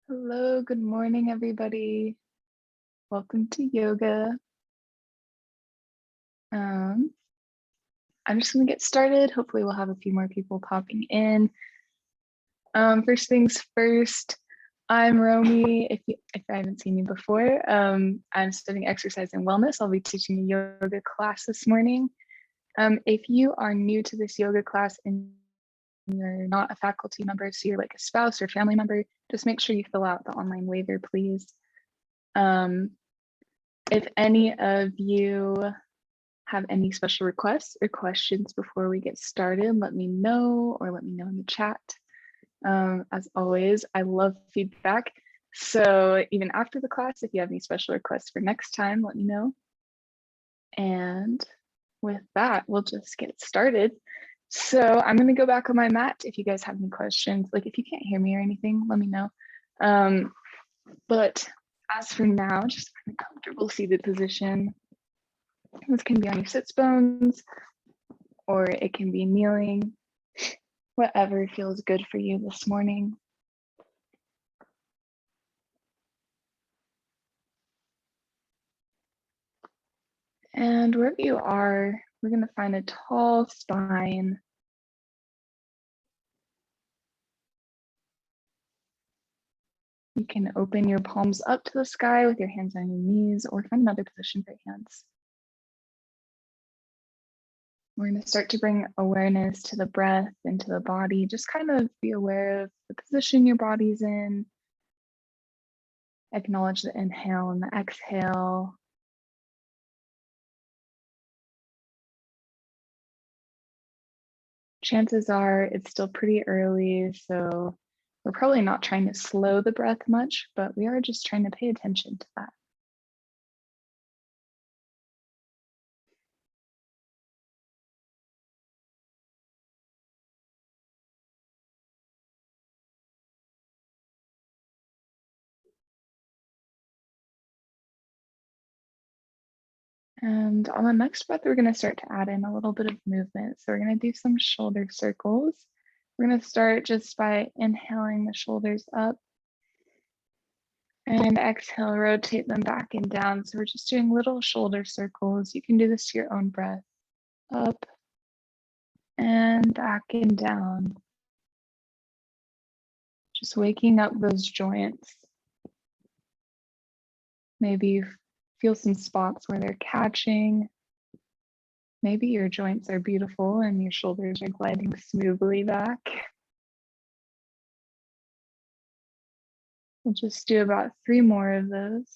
Hello, good morning, everybody. Welcome to yoga. Um, I'm just going to get started. Hopefully, we'll have a few more people popping in. First things first, I'm Romy. If I haven't seen you before, I'm studying exercise and wellness. I'll be teaching a yoga class this morning. If you are new to this yoga class and you're not a faculty member, so you're like a spouse or family member, just make sure you fill out the online waiver, please. If any of you have any special requests or questions before we get started, let me know or let me know in the chat. As always, I love feedback. So even after the class, if you have any special requests for next time, let me know. And with that, we'll just get started. So I'm going to go back on my mat. If you guys have any questions, like if you can't hear me or anything, let me know. But as for now, just find a comfortable seated position. This can be on your sits bones, or it can be kneeling, whatever feels good for you this morning. And wherever you are, we're going to find a tall spine. You can open your palms up to the sky with your hands on your knees, or find another position for your hands. We're going to start to bring awareness to the breath and to the body. Just kind of be aware of the position your body's in. Acknowledge the inhale and the exhale. Chances are it's still pretty early, so we're probably not trying to slow the breath much, but we are just trying to pay attention to that. And on the next breath, we're going to start to add in a little bit of movement. So we're going to do some shoulder circles. We're going to start just by inhaling the shoulders up and exhale, rotate them back and down. So we're just doing little shoulder circles. You can do this to your own breath. Up and back and down. Just waking up those joints. Maybe you feel some spots where they're catching. Maybe your joints are beautiful and your shoulders are gliding smoothly back. We'll just do about 3 more of those.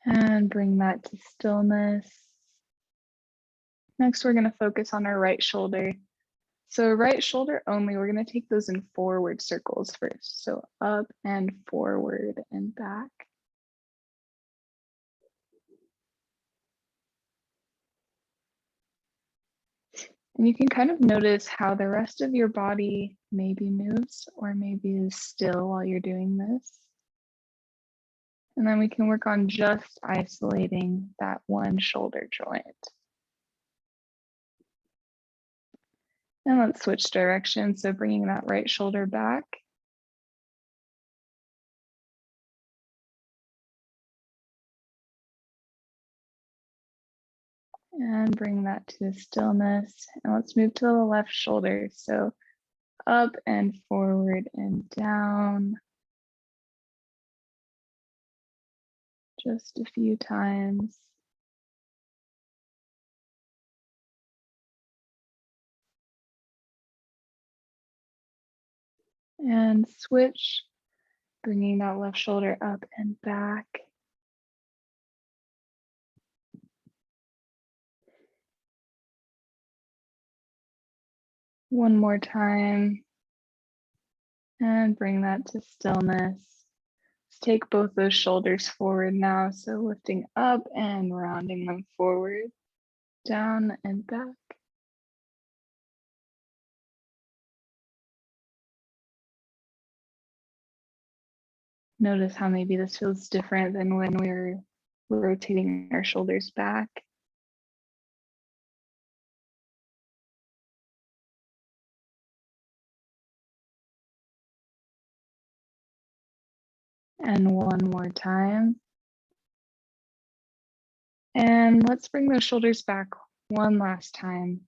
And bring that to stillness. Next, we're going to focus on our right shoulder. So right shoulder only, we're going to take those in forward circles first. So up and forward and back. And you can kind of notice how the rest of your body maybe moves or maybe is still while you're doing this. And then we can work on just isolating that one shoulder joint. And let's switch directions. So bringing that right shoulder back. And bring that to stillness. And let's move to the left shoulder. So up and forward and down. Just a few times. And switch, bringing that left shoulder up and back. One more time. And bring that to stillness. Let's take both those shoulders forward now. So lifting up and rounding them forward, down and back. Notice how maybe this feels different than when we were rotating our shoulders back. And one more time. And let's bring those shoulders back one last time.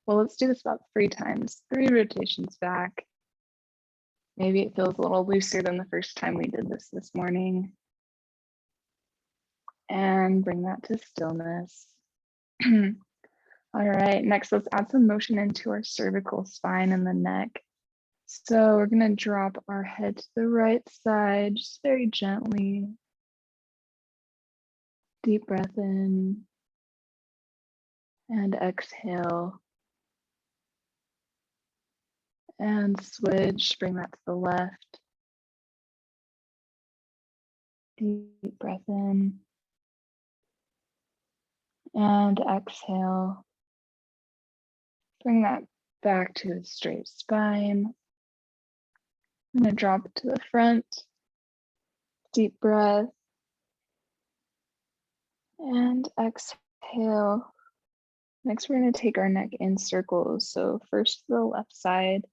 Well, let's do this about 3 times, 3 rotations back. Maybe it feels a little looser than the first time we did this morning. And bring that to stillness. All right, next let's add some motion into our cervical spine and the neck. So we're gonna drop our head to the right side, just very gently. Deep breath in and exhale. And switch, bring that to the left. Deep breath in and exhale. Bring that back to a straight spine. I'm going to drop it to the front. Deep breath and exhale. Next, we're going to take our neck in circles. So first to the left side,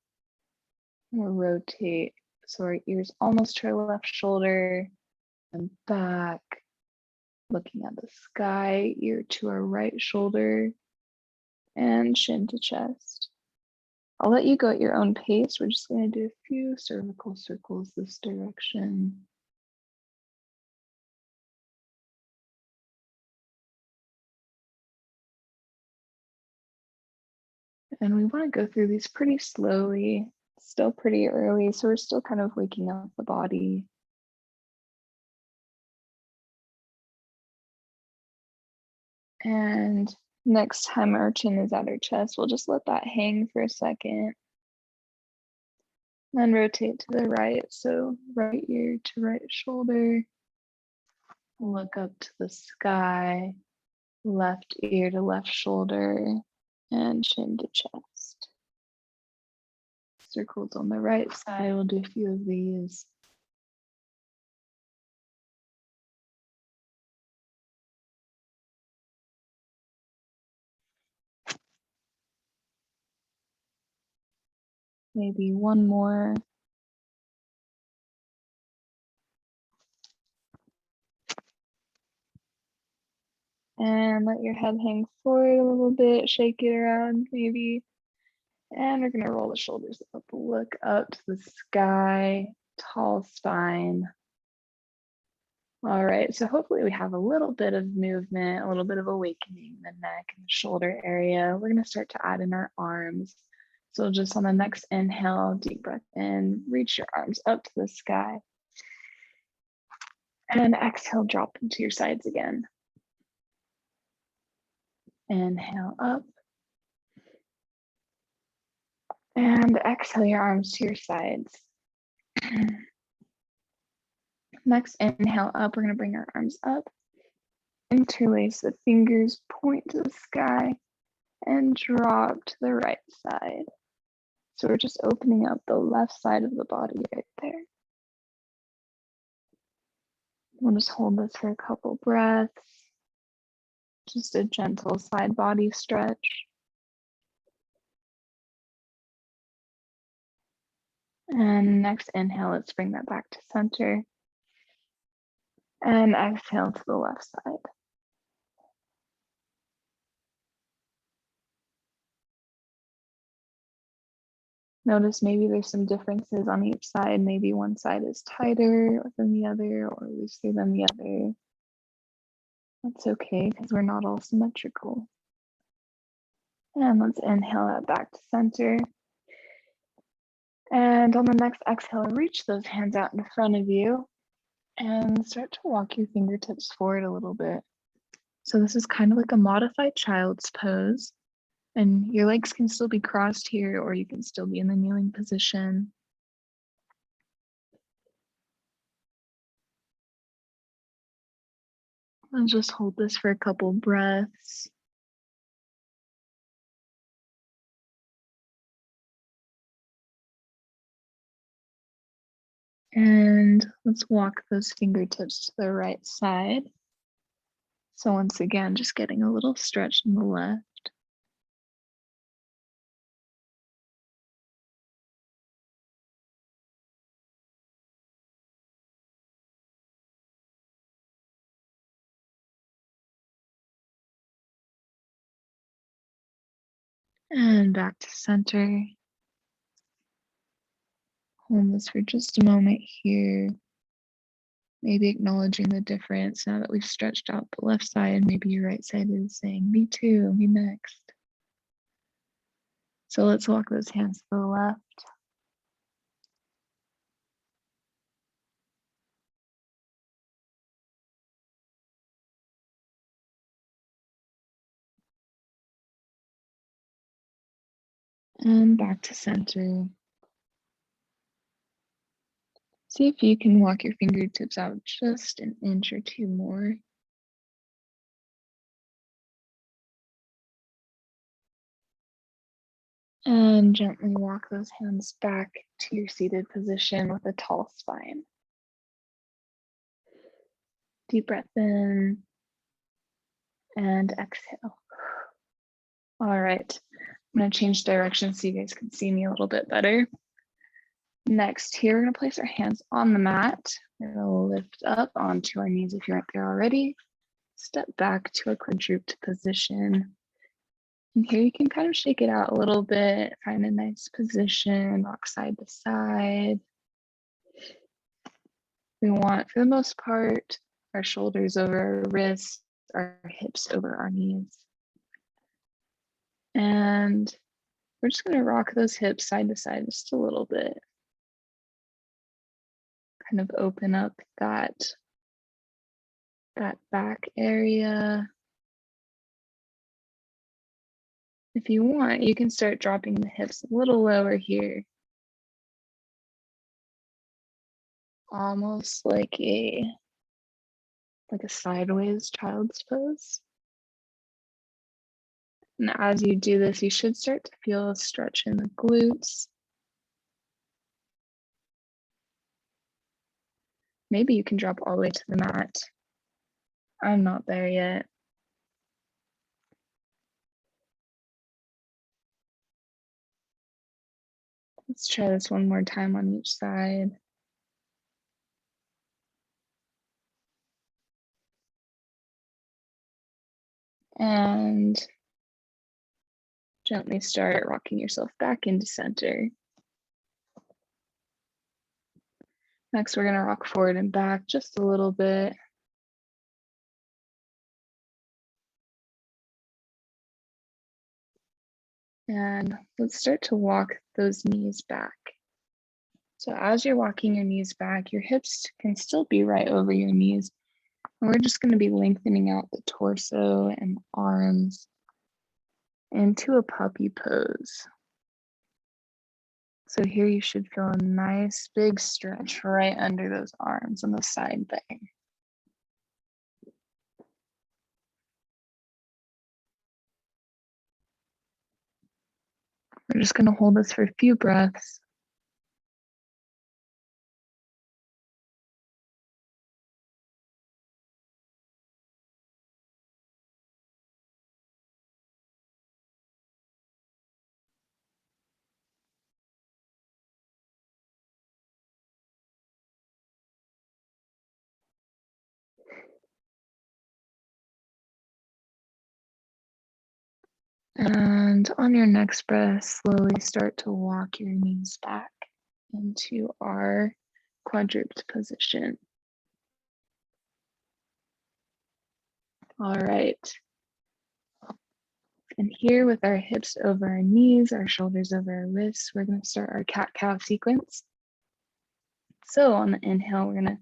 we'll rotate so our ears almost to our left shoulder and back. Looking at the sky, ear to our right shoulder and chin to chest. I'll let you go at your own pace. We're just going to do a few cervical circles this direction. And we want to go through these pretty slowly. It's still pretty early, so we're still kind of waking up the body. And next time our chin is at our chest, we'll just let that hang for a second. Then rotate to the right. So right ear to right shoulder. Look up to the sky. Left ear to left shoulder and chin to chest. Circles on the right side. We'll do a few of these. Maybe one more. And let your head hang forward a little bit, shake it around maybe. And we're gonna roll the shoulders up, look up to the sky, tall spine. All right, so hopefully we have a little bit of movement, a little bit of awakening in the neck and the shoulder area. We're gonna start to add in our arms. So just on the next inhale, deep breath in, reach your arms up to the sky. And exhale, drop them to your sides again. Inhale up. And exhale your arms to your sides. Next, inhale up. We're going to bring our arms up. Interlace the fingers, point to the sky, and drop to the right side. So we're just opening up the left side of the body right there. We'll just hold this for a couple breaths. Just a gentle side body stretch. And next inhale, let's bring that back to center. And exhale to the left side. Notice maybe there's some differences on each side. Maybe one side is tighter than the other or looser than the other. That's okay because we're not all symmetrical. And let's inhale that back to center. And on the next exhale, reach those hands out in front of you and start to walk your fingertips forward a little bit. So this is kind of like a modified child's pose, and your legs can still be crossed here, or you can still be in the kneeling position. And just hold this for a couple breaths. And let's walk those fingertips to the right side. So once again, just getting a little stretch in the left. And back to center. Hold this for just a moment here. Maybe acknowledging the difference now that we've stretched out the left side. Maybe your right side is saying, me too, me next. So let's walk those hands to the left. And back to center. See if you can walk your fingertips out just an inch or two more. And gently walk those hands back to your seated position with a tall spine. Deep breath in and exhale. All right, I'm going to change direction so you guys can see me a little bit better. Next, here we're going to place our hands on the mat. We're going to lift up onto our knees if you aren't there already. Step back to a quadruped position. And here you can kind of shake it out a little bit, find a nice position, rock side to side. We want, for the most part, our shoulders over our wrists, our hips over our knees. And we're just going to rock those hips side to side just a little bit. Kind of open up that back area. If you want, you can start dropping the hips a little lower here. Almost like a sideways child's pose. And as you do this, you should start to feel a stretch in the glutes. Maybe you can drop all the way to the mat. I'm not there yet. Let's try this one more time on each side. And gently start rocking yourself back into center. Next, we're going to rock forward and back just a little bit. And let's start to walk those knees back. So as you're walking your knees back, your hips can still be right over your knees. And we're just going to be lengthening out the torso and arms into a puppy pose. So here you should feel a nice big stretch right under those arms on the side there. We're just going to hold this for a few breaths. And on your next breath, slowly start to walk your knees back into our quadruped position. All right. And here with our hips over our knees, our shoulders over our wrists, we're going to start our cat-cow sequence. So on the inhale, we're going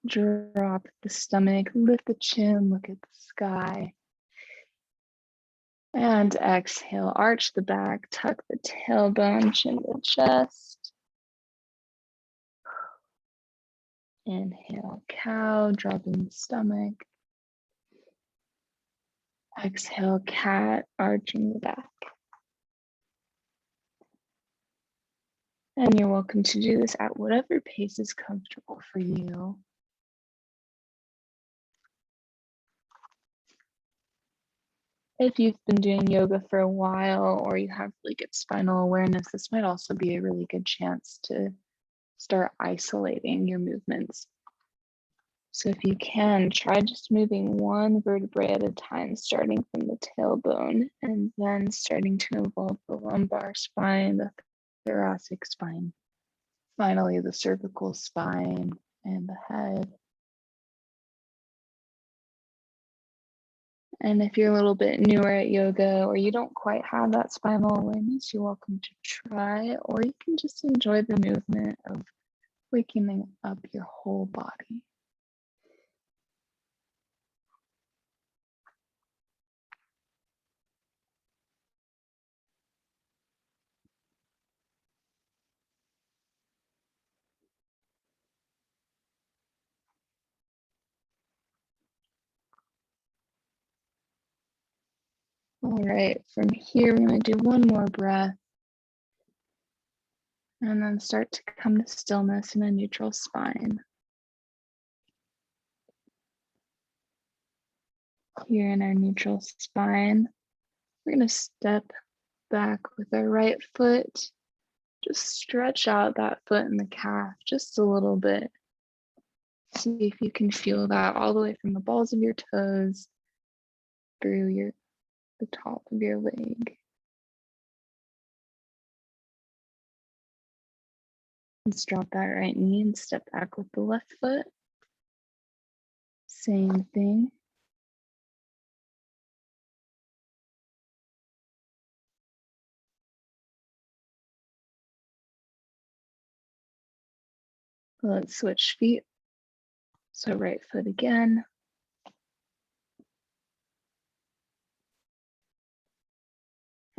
to drop the stomach, lift the chin, look at the sky. And exhale, arch the back, tuck the tailbone, chin to the chest. Inhale, cow, dropping the stomach. Exhale, cat, arching the back. And you're welcome to do this at whatever pace is comfortable for you. If you've been doing yoga for a while or you have really good spinal awareness, this might also be a really good chance to start isolating your movements. So if you can, try just moving one vertebrae at a time, starting from the tailbone and then starting to involve the lumbar spine, the thoracic spine, finally the cervical spine and the head. And if you're a little bit newer at yoga or you don't quite have that spinal awareness, you're welcome to try, or you can just enjoy the movement of waking up your whole body. All right, from here, we're going to do one more breath and then start to come to stillness in a neutral spine. Here in our neutral spine, we're going to step back with our right foot. Just stretch out that foot and the calf just a little bit. See if you can feel that all the way from the balls of your toes through the top of your leg. Let's drop that right knee and step back with the left foot. Same thing. Let's switch feet. So right foot again.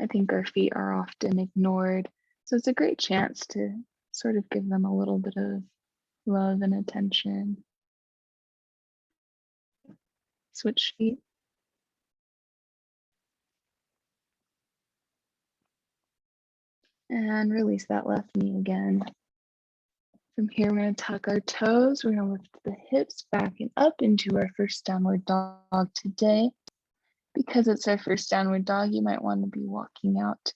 I think our feet are often ignored. So it's a great chance to sort of give them a little bit of love and attention. Switch feet. And release that left knee again. From here, we're going to tuck our toes. We're going to lift the hips back and up into our first downward dog today. Because it's our first downward dog, you might want to be walking out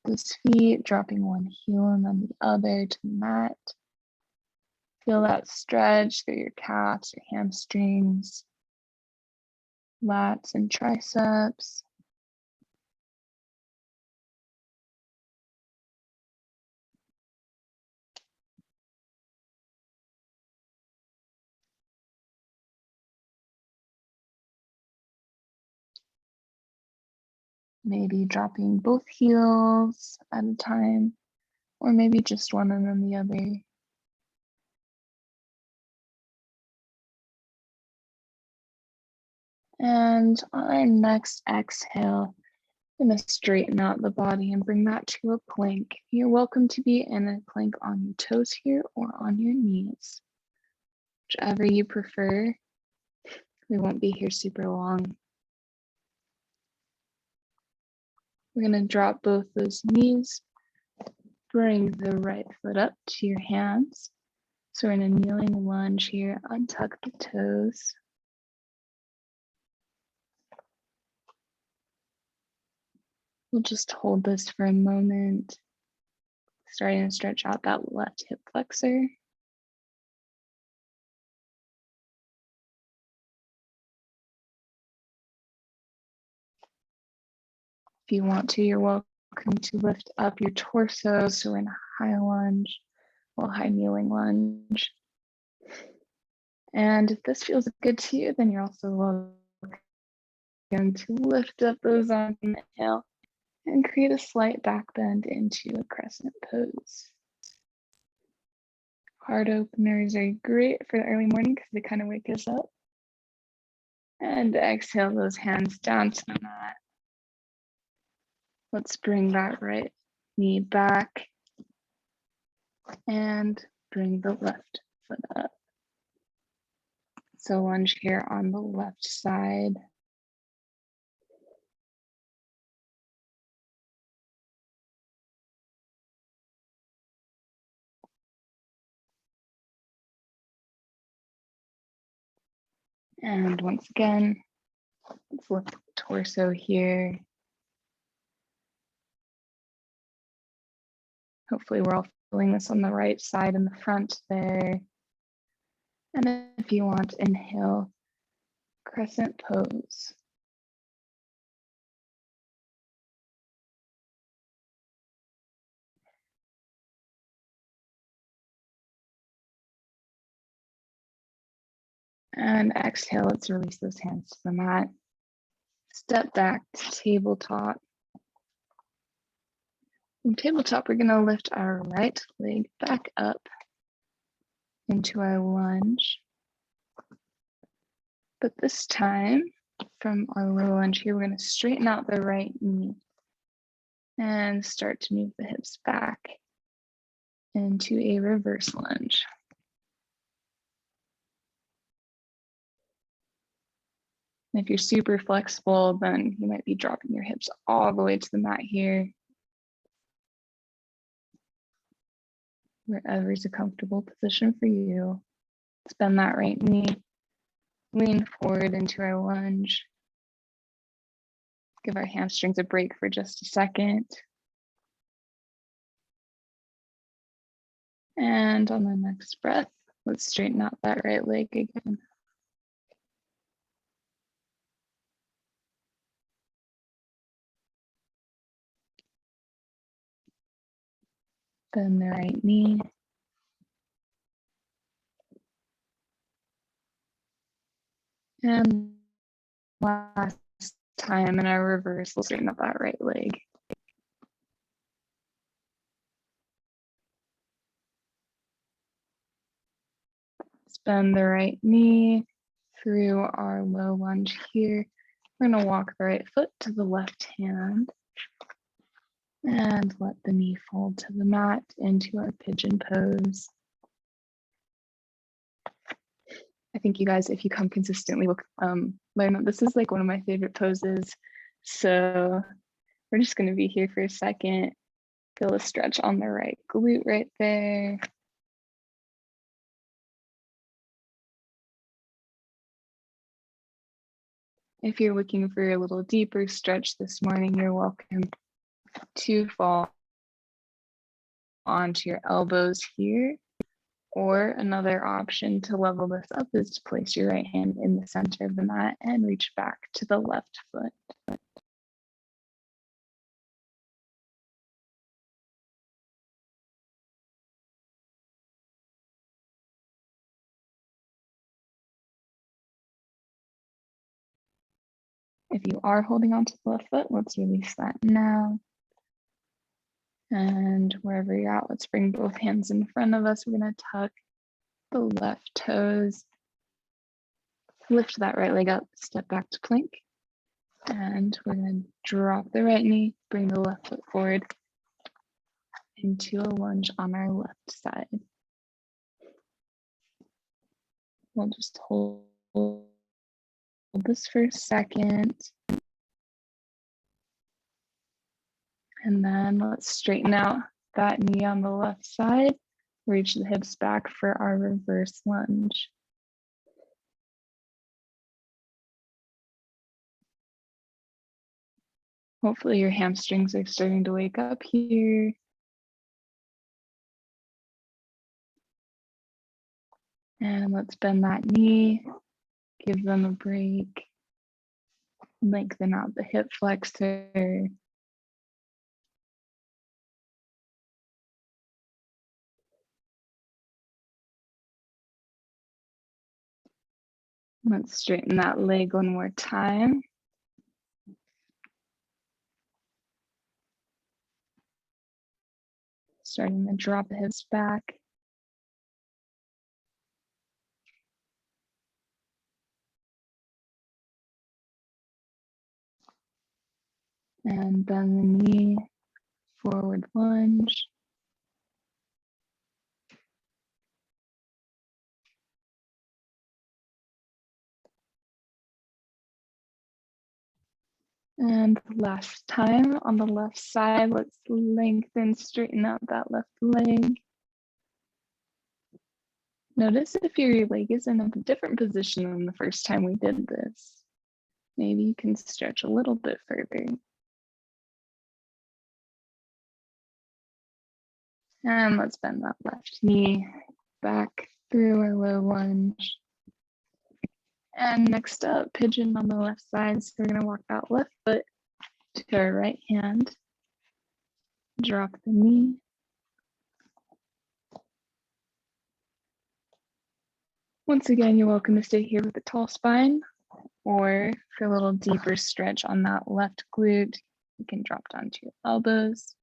those feet, dropping one heel and then the other to the mat. Feel that stretch through your calves, your hamstrings, lats and triceps. Maybe dropping both heels at a time, or maybe just one and then the other. And on our next exhale, I'm going to straighten out the body and bring that to a plank. You're welcome to be in a plank on your toes here or on your knees, whichever you prefer. We won't be here super long. We're going to drop both those knees, bring the right foot up to your hands. So we're in a kneeling lunge here, untuck the toes. We'll just hold this for a moment, starting to stretch out that left hip flexor. If you want to, you're welcome to lift up your torso. So we're in a high lunge, or high kneeling lunge. And if this feels good to you, then you're also welcome to lift up those arms on the inhale and create a slight back bend into a crescent pose. Heart openers are great for the early morning because they kind of wake us up. And exhale those hands down to the mat. Let's bring that right knee back and bring the left foot up. So lunge here on the left side. And once again, let's lift the torso here. Hopefully we're all feeling this on the right side in the front there. And if you want, inhale, crescent pose. And exhale, let's release those hands to the mat. Step back to tabletop. From tabletop, we're gonna lift our right leg back up into our lunge. But this time, from our low lunge here, we're gonna straighten out the right knee and start to move the hips back into a reverse lunge. And if you're super flexible, then you might be dropping your hips all the way to the mat here. Wherever is a comfortable position for you. Let's bend that right knee, lean forward into our lunge. Give our hamstrings a break for just a second. And on the next breath, let's straighten out that right leg again. Bend the right knee. And last time in our reverse, we'll straighten up that right leg. Let's bend the right knee through our low lunge here. We're gonna walk the right foot to the left hand and let the knee fold to the mat into our pigeon pose. I think you guys, if you come consistently, will learn that this is like one of my favorite poses. So we're just gonna be here for a second. Feel a stretch on the right glute right there. If you're looking for a little deeper stretch this morning, you're welcome to fall onto your elbows here. Or another option to level this up is to place your right hand in the center of the mat and reach back to the left foot. If you are holding onto the left foot, let's release that now. And wherever you're at, let's bring both hands in front of us. We're gonna tuck the left toes, lift that right leg up, step back to plank. And we're gonna drop the right knee, bring the left foot forward into a lunge on our left side. We'll just hold this for a second. And then let's straighten out that knee on the left side. Reach the hips back for our reverse lunge. Hopefully your hamstrings are starting to wake up here. And let's bend that knee, give them a break. Lengthen out the hip flexor. Let's straighten that leg one more time. Starting to drop the hips back. And bend the knee, forward lunge. And last time on the left side, let's lengthen, straighten out that left leg. Notice if your leg is in a different position than the first time we did this. Maybe you can stretch a little bit further. And let's bend that left knee back through our low lunge. And next up, pigeon on the left side. So we're going to walk that left foot to our right hand. Drop the knee. Once again, you're welcome to stay here with a tall spine, or for a little deeper stretch on that left glute, you can drop down to your elbows.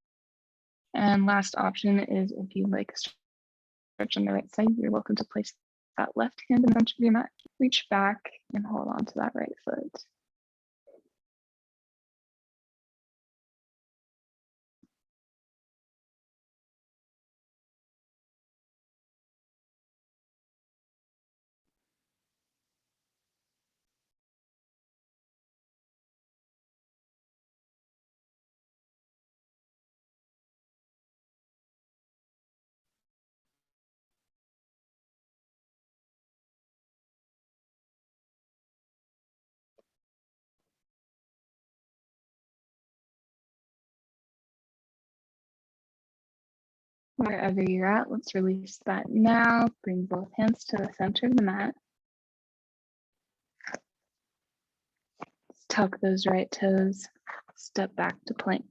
And last option is if you like a stretch on the right side, you're welcome to place that left hand in front of your mat. Reach back and hold on to that right foot. Wherever you're at, let's release that now. Bring both hands to the center of the mat. Tuck those right toes. Step back to plank.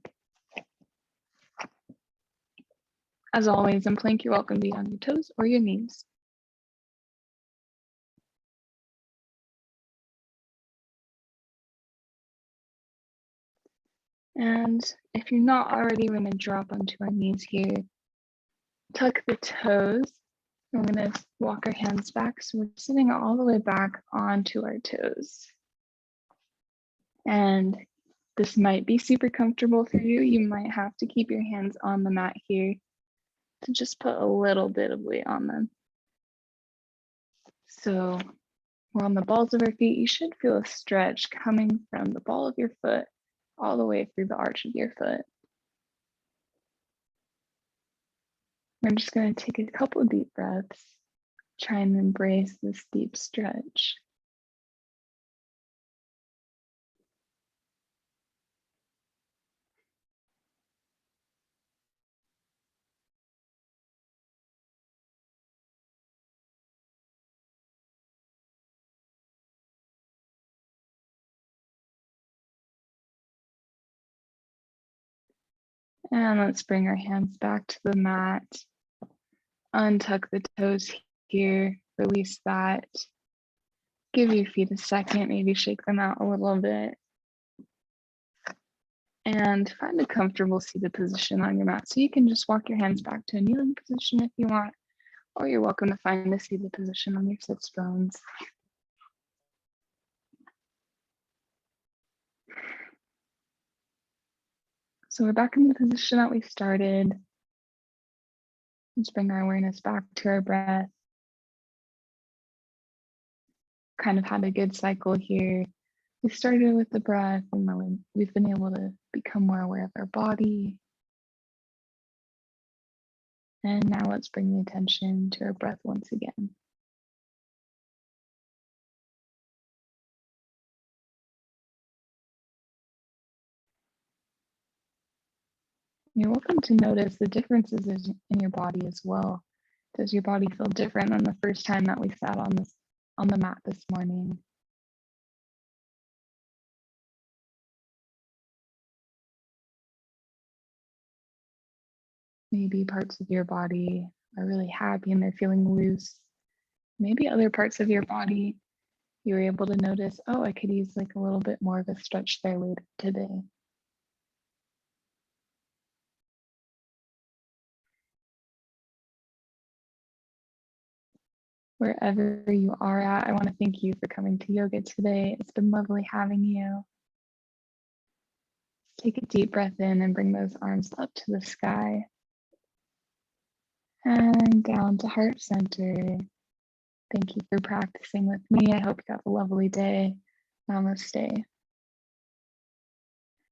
As always, in plank, you're welcome to be on your toes or your knees. And if you're not already, we're going to drop onto our knees here. Tuck the toes. We're going to walk our hands back. So we're sitting all the way back onto our toes. And this might be super comfortable for you. You might have to keep your hands on the mat here to just put a little bit of weight on them. So we're on the balls of our feet. You should feel a stretch coming from the ball of your foot all the way through the arch of your foot. We're just going to take a couple of deep breaths, try and embrace this deep stretch. And let's bring our hands back to the mat. Untuck the toes here, release that. Give your feet a second, maybe shake them out a little bit. And find a comfortable seated position on your mat. So you can just walk your hands back to a kneeling position if you want, or you're welcome to find a seated position on your sits bones. So we're back in the position that we started. Let's bring our awareness back to our breath. Kind of had a good cycle here. We started with the breath, and then we've been able to become more aware of our body. And now let's bring the attention to our breath once again. You're welcome to notice the differences in your body as well. Does your body feel different than the first time that we sat on the mat this morning? Maybe parts of your body are really happy and they're feeling loose. Maybe other parts of your body, you're able to notice, oh, I could use like a little bit more of a stretch there later today. Wherever you are at, I want to thank you for coming to yoga today. It's been lovely having you. Take a deep breath in and bring those arms up to the sky. And down to heart center. Thank you for practicing with me. I hope you have a lovely day. Namaste.